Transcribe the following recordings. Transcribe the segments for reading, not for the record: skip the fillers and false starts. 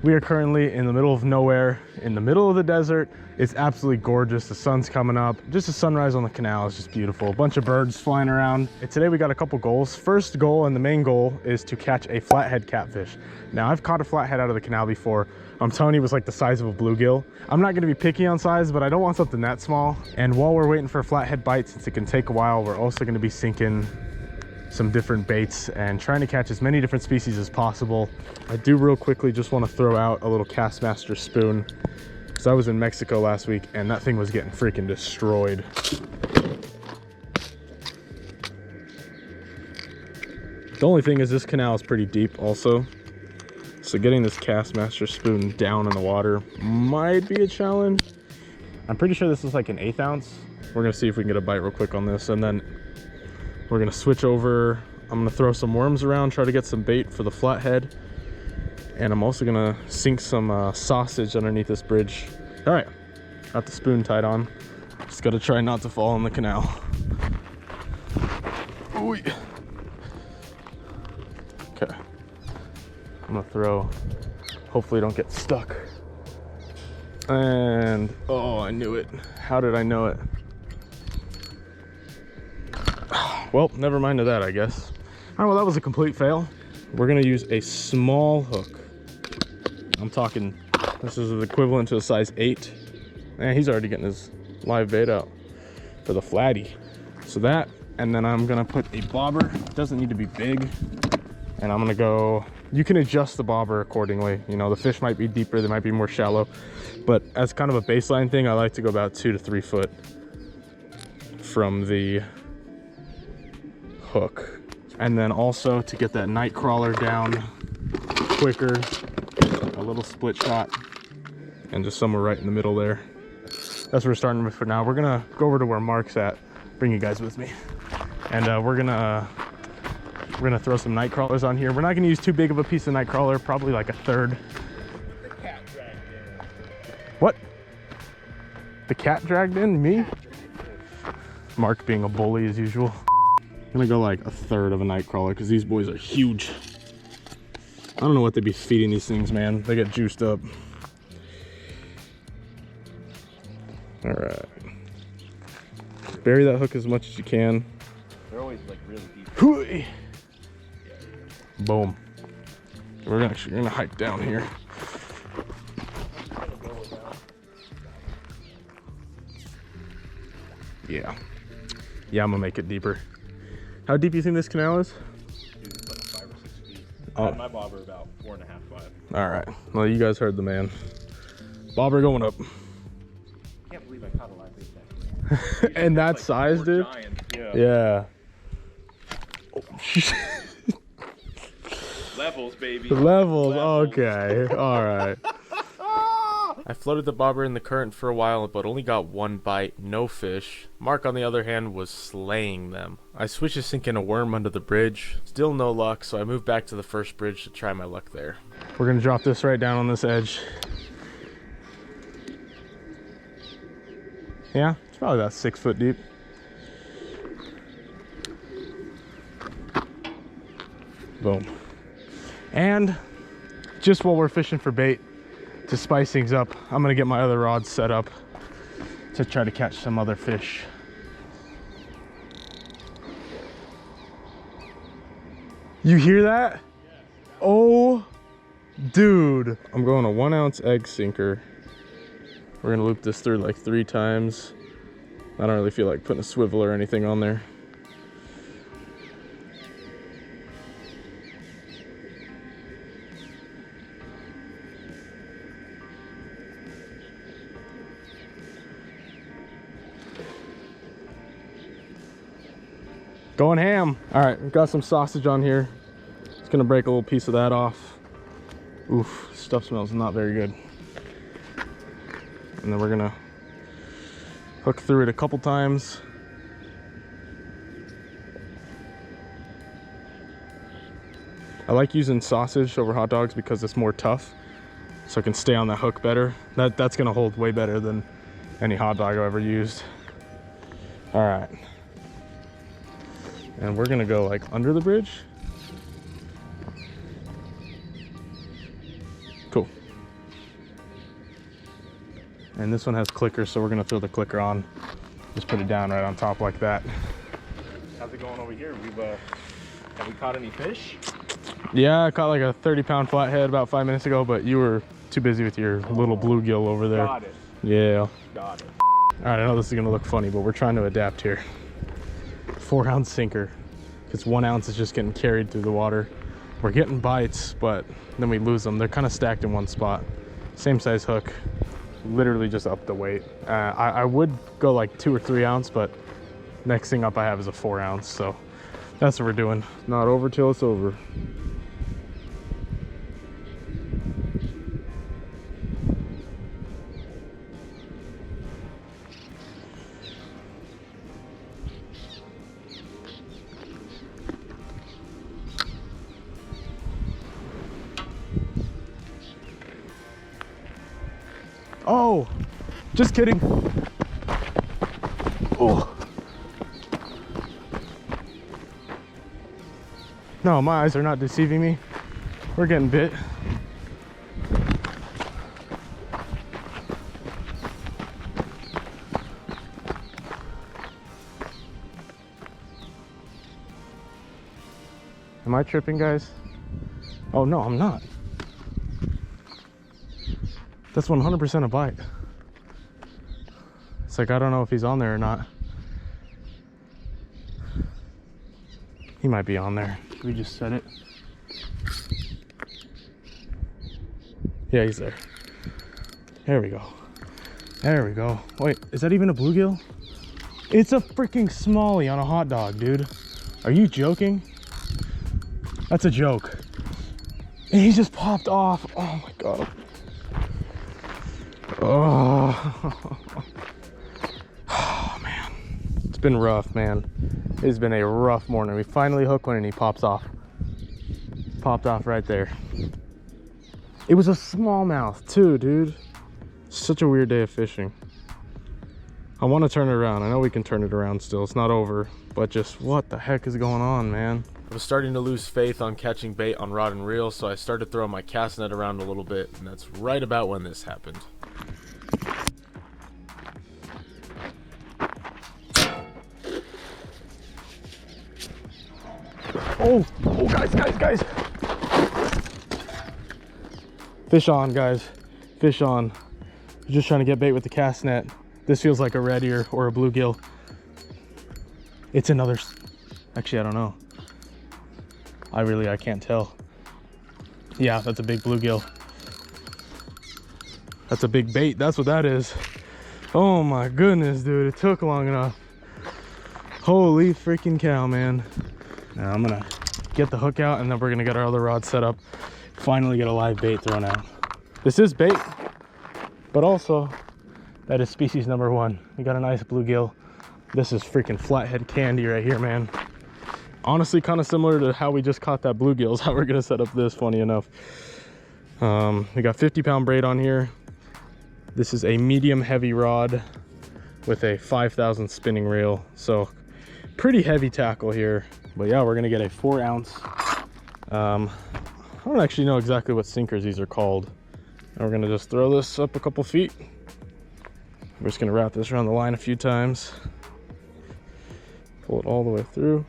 We are currently in the middle of nowhere, in the middle of the desert. It's absolutely gorgeous. The sun's coming up. Just a sunrise on the canal is just beautiful. A bunch of birds flying around. And today we got a couple goals. First goal, and the main goal, is to catch a flathead catfish. Now, I've caught a flathead out of the canal before. I'm telling you, it was like the size of a bluegill. I'm not gonna be picky on size, but I don't want something that small. And while we're waiting for a flathead bite, since it can take a while, we're also gonna be sinking some different baits and trying to catch as many different species as possible. I do real quickly just want to throw out a little Castmaster spoon, because I was in Mexico last week and that thing was getting freaking destroyed. The only thing is this canal is pretty deep also, so getting this Castmaster spoon down in the water might be a challenge. I'm pretty sure this is like an 1/8 ounce. We're gonna see if we can get a bite real quick on this, and then we're gonna switch over. I'm gonna throw some worms around, try to get some bait for the flathead. And I'm also gonna sink some sausage underneath this bridge. All right, got the spoon tied on. Just gotta try not to fall in the canal. Ooh. Okay, I'm gonna throw, hopefully don't get stuck. And, oh, I knew it. How did I know it? Well, never mind to that, I guess. All right, well, that was a complete fail. We're gonna use a small hook. I'm talking, this is the equivalent to a size 8. Man, he's already getting his live bait out for the flatty. So that, and then I'm gonna put a bobber. It doesn't need to be big. And I'm gonna go, you can adjust the bobber accordingly. You know, the fish might be deeper, they might be more shallow. But as kind of a baseline thing, I like to go about 2 to 3 foot from the hook. And then also to get that night crawler down quicker, a little split shot, and just somewhere right in the middle there. That's where we're starting with for now. We're gonna go over to where Mark's at, bring you guys with me, and we're gonna throw some night crawlers on here. We're not gonna use too big of a piece of night crawler, probably like a 1/3. The cat dragged in. What? The cat dragged in? Me? Mark being a bully as usual. I'm gonna go like a 1/3 of a night crawler because these boys are huge. I don't know what they'd be feeding these things, man. They get juiced up. All right. Bury that hook as much as you can. They're always like really deep. Boom. We're gonna hike down here. Yeah. Yeah, I'm gonna make it deeper. How deep do you think this canal is? Dude, it's like 5 or 6 feet. Oh. My bobber about 4.5, 5. All right. Well, you guys heard the man. Bobber going up. I can't believe I caught a live bait that. And that size, dude? Giant. Yeah. Levels, baby. Levels. Okay. All right. I floated the bobber in the current for a while, but only got 1 bite, no fish. Mark, on the other hand, was slaying them. I switched to sinking a worm under the bridge. Still no luck, so I moved back to the first bridge to try my luck there. We're gonna drop this right down on this edge. Yeah, it's probably about 6 foot deep. Boom. And just while we're fishing for bait, to spice things up, I'm gonna get my other rods set up to try to catch some other fish. You hear that? Oh, dude. I'm going a 1 ounce egg sinker. We're gonna loop this through like 3 times. I don't really feel like putting a swivel or anything on there. Going ham. All right, we've got some sausage on here. Just gonna break a little piece of that off. Oof, stuff smells not very good. And then we're gonna hook through it a couple times. I like using sausage over hot dogs because it's more tough, so it can stay on that hook better. That's gonna hold way better than any hot dog I've ever used. All right. And we're gonna go like under the bridge. Cool. And this one has clicker, so we're gonna throw the clicker on. Just put it down right on top like that. How's it going over here? Have we caught any fish? Yeah, I caught like a 30-pound flathead about 5 minutes ago, but you were too busy with your little bluegill over there. Got it. Yeah. Got it. All right, I know this is gonna look funny, but we're trying to adapt here. 4-ounce sinker, because 1 ounce is just getting carried through the water. We're getting bites, but then we lose them. They're kind of stacked in one spot. Same size hook, literally just up the weight. I would go like 2 or 3 ounce, but next thing up I have is a 4 ounce, so that's what we're doing. Not over till it's over. Oh, just kidding. Oh. No, my eyes are not deceiving me. We're getting bit. Am I tripping, guys? Oh, no, I'm not. That's 100% a bite. It's like, I don't know if he's on there or not. He might be on there. Can we just set it? Yeah, he's there. There we go. There we go. Wait, is that even a bluegill? It's a freaking smallie on a hot dog, dude. Are you joking? That's a joke. And he just popped off. Oh my God. Oh. Oh man, it's been rough, man. It's been a rough morning. We finally hook one and he pops off. Popped off right there. It was a smallmouth too, dude. Such a weird day of fishing. I want to turn it around. I know we can turn it around still. It's not over, but just what the heck is going on, man? I was starting to lose faith on catching bait on rod and reel, so I started throwing my cast net around a little bit, and that's right about when this happened. Oh, guys. Fish on, guys. Fish on. Just trying to get bait with the cast net. This feels like a red ear or a bluegill. It's another, actually, I don't know. I can't tell. Yeah, that's a big bluegill. That's a big bait. That's what that is. Oh my goodness, dude. It took long enough. Holy freaking cow, man. Now I'm gonna get the hook out and then we're gonna get our other rod set up. Finally get a live bait thrown out. This is bait, but also that is species number 1. We got a nice bluegill. This is freaking flathead candy right here, man. Honestly, kind of similar to how we just caught that bluegill is how we're gonna set up this, funny enough. We got 50-pound braid on here. This is a medium heavy rod with a 5,000 spinning reel. So pretty heavy tackle here. But yeah, we're gonna get a 4 ounce. I don't actually know exactly what sinkers these are called. And we're gonna just throw this up a couple feet. We're just gonna wrap this around the line a few times. Pull it all the way through.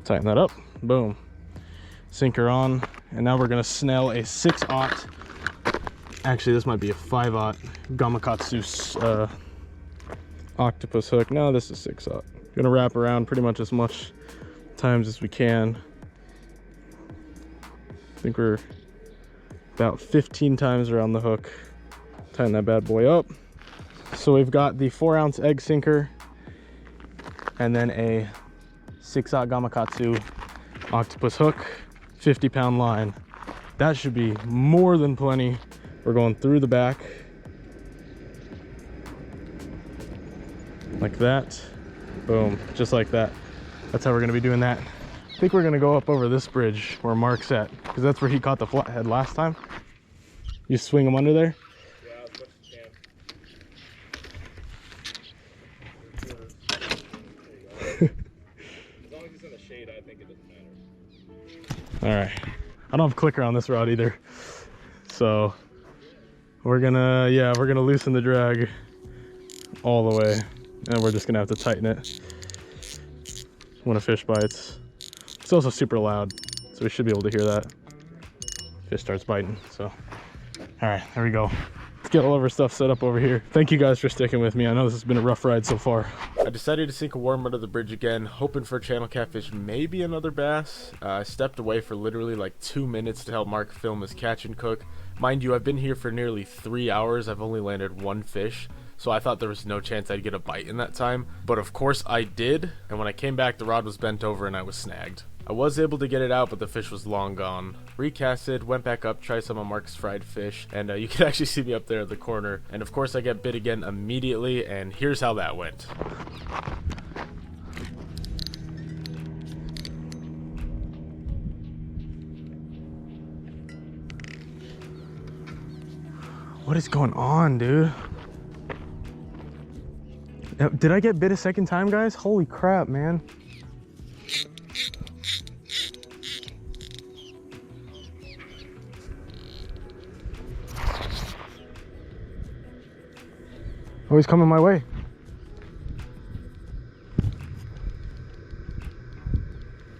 Tighten that up, boom. Sinker on, and now we're gonna snell a 6/0. Actually, this might be a 5/0 Gamakatsu octopus hook. No, this is 6/0. Gonna wrap around pretty much as much times as we can. I think we're about 15 times around the hook. Tighten that bad boy up. So we've got the 4 ounce egg sinker and then a 6/0 Gamakatsu octopus hook, 50-pound line. That should be more than plenty. We're going through the back like that. Boom, just like that. That's how we're gonna be doing that. I think we're gonna go up over this bridge where Mark's at, because that's where he caught the flathead last time. You swing him under there? Yeah, as much as you can. As long as he's in the shade, I think it doesn't matter. All right. I don't have clicker on this rod either. So we're gonna loosen the drag all the way, and we're just gonna have to tighten it when a fish bites. It's also super loud, so we should be able to hear that. Fish starts biting, so. All right, there we go. Let's get all of our stuff set up over here. Thank you guys for sticking with me. I know this has been a rough ride so far. I decided to sink a worm under the bridge again, hoping for a channel catfish, maybe another bass. I stepped away for literally like 2 minutes to help Mark film his catch and cook. Mind you, I've been here for nearly 3 hours. I've only landed 1 fish, so I thought there was no chance I'd get a bite in that time. But of course I did, and when I came back, the rod was bent over and I was snagged. I was able to get it out, but the fish was long gone. Recasted, went back up, tried some of Mark's fried fish, and you can actually see me up there at the corner. And of course I get bit again immediately, and here's how that went. What is going on, dude? Did I get bit a second time, guys? Holy crap, man. Oh, he's coming my way.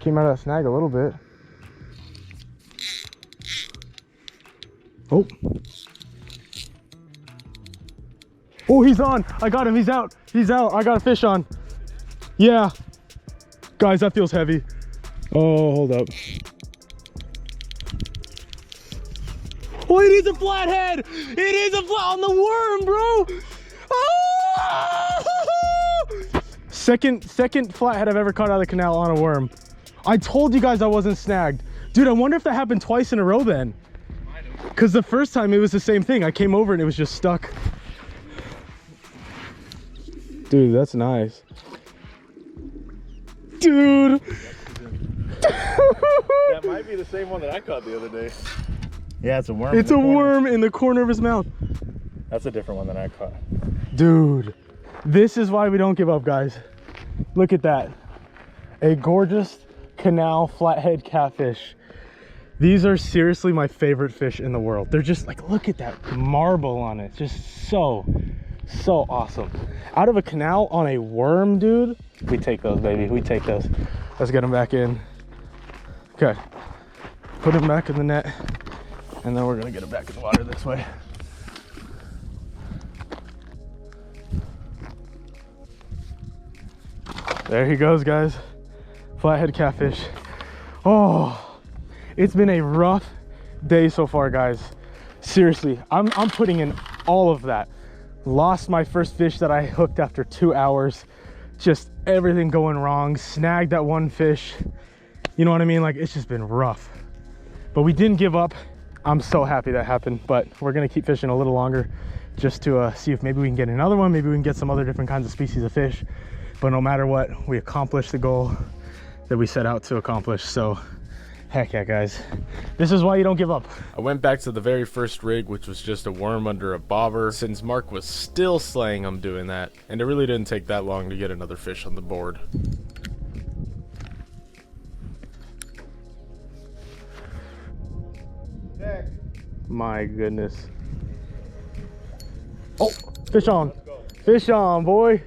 Came out of that snag a little bit. Oh. Oh, he's on. I got him. He's out. He's out. I got a fish on. Yeah. Guys, that feels heavy. Oh, hold up. Oh, it is a flathead. It is a flat on the worm, bro. Oh! Second flathead I've ever caught out of the canal on a worm. I told you guys I wasn't snagged. Dude, I wonder if that happened twice in a row then. Because the first time it was the same thing. I came over and it was just stuck. Dude, that's nice. Dude. That might be the same one that I caught the other day. Yeah, it's a worm. It's a worm in the corner of his mouth. That's a different one than I caught. Dude, this is why we don't give up, guys. Look at that. A gorgeous canal flathead catfish. These are seriously my favorite fish in the world. They're just like, look at that marble on it. Just so awesome. Out of a canal on a worm, dude. We take those, baby. We take those. Let's get them back in. Okay. Put them back in the net. And then we're gonna get them back in the water this way. There he goes, guys. Flathead catfish. Oh, it's been a rough day so far, guys. Seriously, I'm putting in all of that. Lost my first fish that I hooked after 2 hours. Just everything going wrong. Snagged that one fish. You know what I mean? Like, it's just been rough. But we didn't give up. I'm so happy that happened. But we're gonna keep fishing a little longer just to see if maybe we can get another one. Maybe we can get some other different kinds of species of fish. But no matter what, we accomplished the goal that we set out to accomplish. So heck yeah, guys, this is why you don't give up. I went back to the very first rig, which was just a worm under a bobber, since Mark was still slaying him doing that, and it really didn't take that long to get another fish on the board. Heck. My goodness. Oh, fish on. Fish on, boy.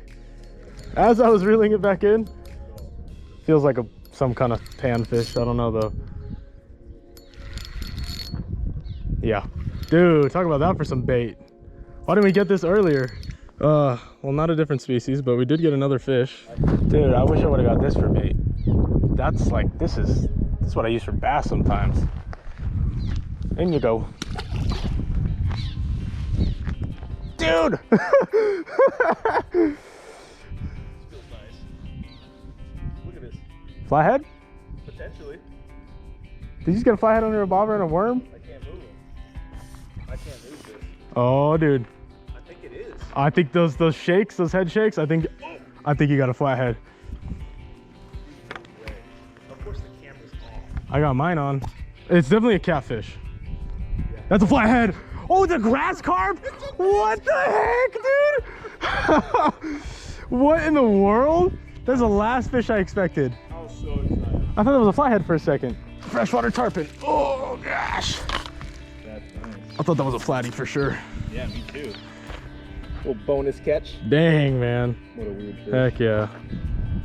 As I was reeling it back in, feels like some kind of panfish. I don't know though. Yeah, dude, talk about that for some bait. Why didn't we get this earlier? Well, not a different species, but we did get another fish. Dude, I wish I would have got this for bait. That's like, this is what I use for bass sometimes. In you go. Dude! Flathead? Potentially. Did you just get a flathead under a bobber and a worm? I can't move him. I can't move this. Oh, dude. I think it is. I think those shakes, those head shakes, I think you got a flathead. Of course the camera's off. I got mine on. It's definitely a catfish. Yeah. That's a flathead. Oh, it's a grass carp? What the heck, dude? What in the world? That's the last fish I expected. I was so excited. I thought it was a flathead for a second. Freshwater tarpon. Oh gosh. That's nice. I thought that was a flatty for sure. Yeah, me too. Little bonus catch. Dang, man. What a weird fish. Heck yeah.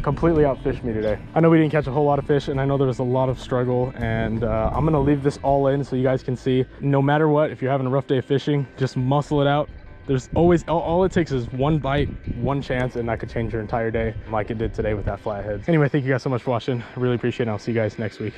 Completely outfished me today. I know we didn't catch a whole lot of fish, and I know there was a lot of struggle, and I'm gonna leave this all in so you guys can see. No matter what, if you're having a rough day of fishing, just muscle it out. There's always, all it takes is one bite, one chance, and that could change your entire day, like it did today with that flathead. Anyway, thank you guys so much for watching. I really appreciate it, and I'll see you guys next week.